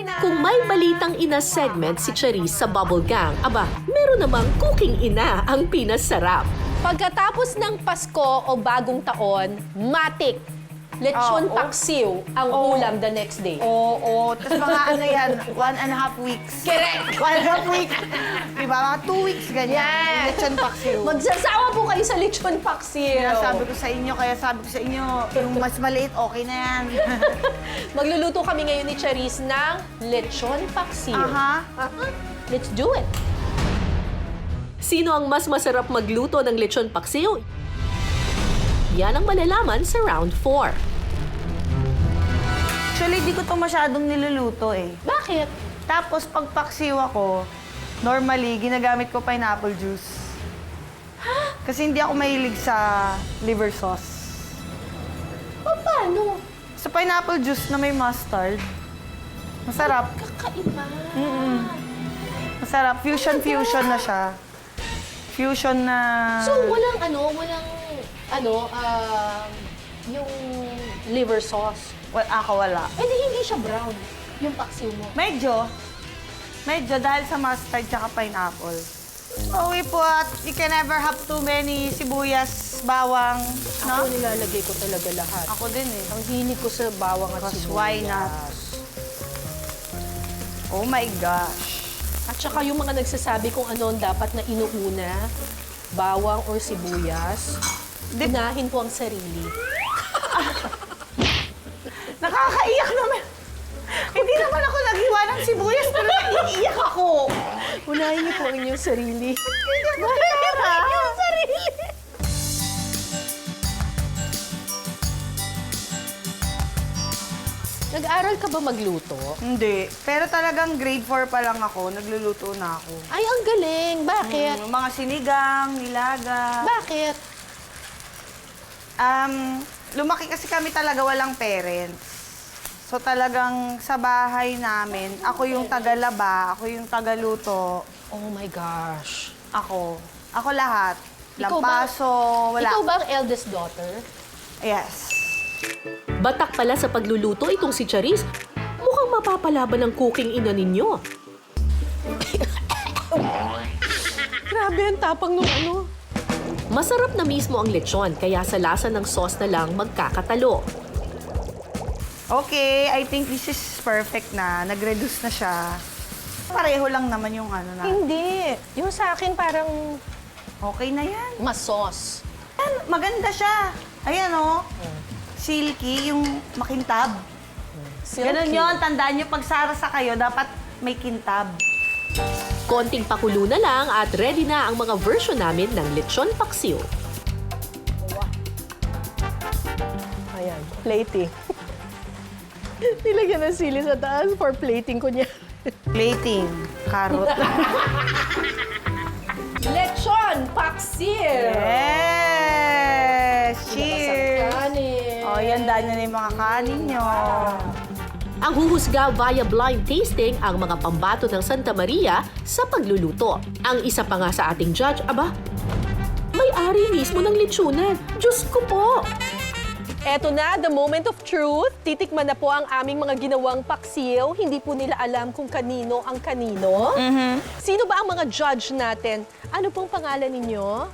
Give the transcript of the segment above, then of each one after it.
Kung may balitang ina segment si Charisse sa Bubble Gang, aba, meron namang cooking ina ang pinasarap. Pagkatapos ng Pasko o Bagong Taon, matik, lechon paksiw ang ulam the next day. Oo. Tapos mga ano yan, 1.5 weeks. Correct! 1.5 weeks. Diba? Mga 2 weeks ganyan. Yes. Lechon paksiw. Magsasawa po kayo sa lechon paksiw. Kaya sabi ko sa inyo, yung mas maliit, okay na yan. Magluluto kami ngayon ni Charisse ng lechon paksiw. Aha. Let's do it! Sino ang mas masarap magluto ng lechon paksiw? Yan ang malalaman sa round 4. Actually, di ko to masyadong niluluto eh. Bakit? Tapos, pag paksiw ako, normally, ginagamit ko pineapple juice. Kasi hindi ako mahilig sa liver sauce. Paano? Sa pineapple juice na may mustard, masarap. Kakaiba. Masarap. Fusion na siya. Fusion na... So, yung liver sauce. Ako wala. Eh di hindi siya brown, yung paksiw mo. Medyo dahil sa mustard tsaka pineapple. Uwi po at you can never have too many sibuyas, bawang, Ako no? nilalagay ko talaga lahat. Ako din eh. Ang hilig ko sa bawang at Because sibuyas. why not? Oh my gosh. At saka yung mga nagsasabi kung ano ang dapat na inuuna, bawang or sibuyas, unahin po ang sarili. Nakakaiyak naman. Hindi naman ako naghiwa ng sibuyas, pero naiiyak ako. Unahin niyo po ang inyong sarili. Bakit? Yung sarili. Nag-aral ka ba magluto? Hindi. Pero talagang grade 4 pa lang ako, nagluluto na ako. Ay, ang galing. Bakit? Mga sinigang, nilaga. Bakit? Lumaki kasi kami talaga walang parents. So talagang sa bahay namin, ako yung tagalaba, ako yung tagaluto, Oh my gosh. ako. Ako lahat. Ikaw ba- Lampaso, wala. Ikaw ba ang eldest daughter? Yes. Batak pala sa pagluluto itong si Charisse. Mukhang mapapalaban ang cooking ina ninyo. Grabe ang tapang nung ano. Masarap na mismo ang lechon, kaya sa lasa ng sauce na lang magkakatalo. Okay, I think this is perfect na. Nag-reduce na siya. Pareho lang naman yung ano na. Hindi. Yung sa akin parang Okay na yan. mas sauce. Yan, maganda siya. Ayan oh. Silky, yung makintab. Ganun yun, tandaan nyo, pag sarasa kayo, dapat may kintab. Konting pakulo na lang at ready na ang mga version namin ng lechon paksiw. Ayan, plating. Nilagyan ng sili sa taas for plating ko niya. Plating, carrot. Lechon paksiw! Yes! Cheers! O, yan dahil na yung mga kanin nyo. Ang huhusga via blind tasting ang mga pambato ng Santa Maria sa pagluluto. Ang isa pa nga sa ating judge, aba, may-ari mismo ng lechonan. Diyos ko po! Eto na, the moment of truth. Titikman na po ang aming mga ginawang paksiw. Hindi po nila alam kung kanino ang kanino. Sino ba ang mga judge natin? Ano pong pangalan ninyo?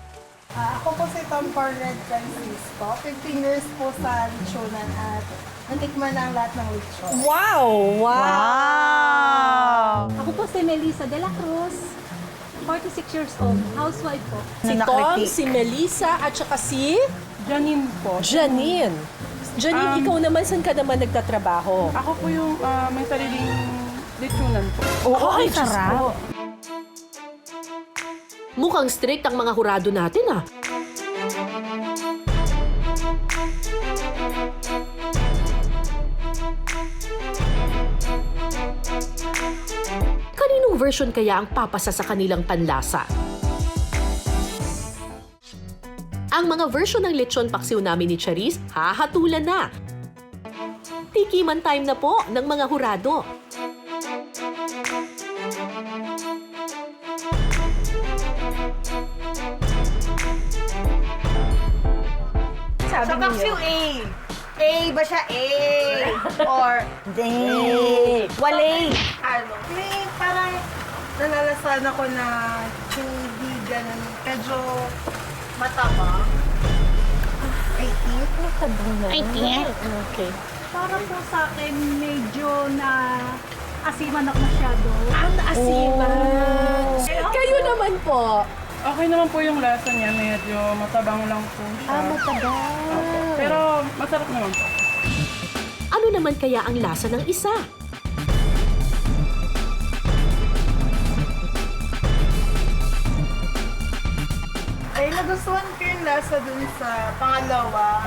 Ako po si Tom Corred Francisco. 15 years po sa lechonan at natikman na ang lahat ng lechon. Wow! Wow! Ako po si Melissa de la Cruz, 46 years old, housewife po. Si Tom, si Melissa, at saka si Janine po. Janine. Janine, ikaw naman, saan ka naman nagtatrabaho? Ako po yung may sariling lechonan po. Oo, Ay, ang Diyos sarap. ko. Mukhang strict ang mga hurado natin, ah. Kaninong version kaya ang papasa sa kanilang panlasa? Ang mga version ng lechon paksiw namin ni Charisse, hahatulan na. Tikiman time na po ng mga hurado. Sa paksiw A. A ba siya? A. Or D. Wale. Ano, may parang nalalasan ako na hindi ganun. Medyo mataba. I think. Okay. Para po sa akin, medyo na asiman ako masyado. Ang asiman. Kayo naman po. Okay naman po yung lasa niya, medyo matabang lang po siya. Matabang. Pero masarap naman po. Ano naman kaya ang lasa ng isa? Ay, nagustuhan ko yung lasa dun sa pangalawa.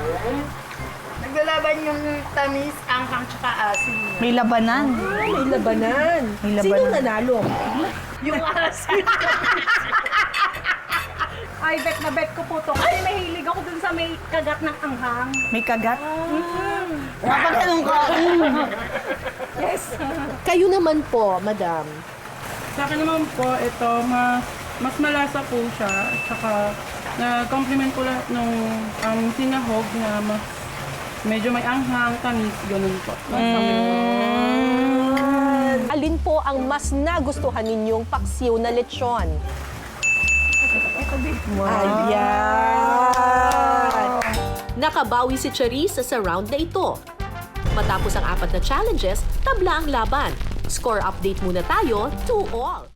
Naglalaban yung tamis, anghang, tsaka asin niya. May labanan. May labanan. May labanan. Sino nanalo? Yung asin. Ay, bet na bet ko po to. Kasi mahilig ako dun sa may kagat ng anghang. May kagat. Kapag ganun ka. Yes. Kayo naman po, madam. Sa akin naman po, ito, mas malasa po siya. At saka, na-compliment ko lahat nung sinahog na mas medyo may anghang, tamis, ganun po. Alin po ang mas nagustuhan ninyong paksiw na lechon? Ayan! Nakabawi si Charisse sa round na ito. Matapos ang 4 na challenges, tabla ang laban. Score update muna tayo, 2-all.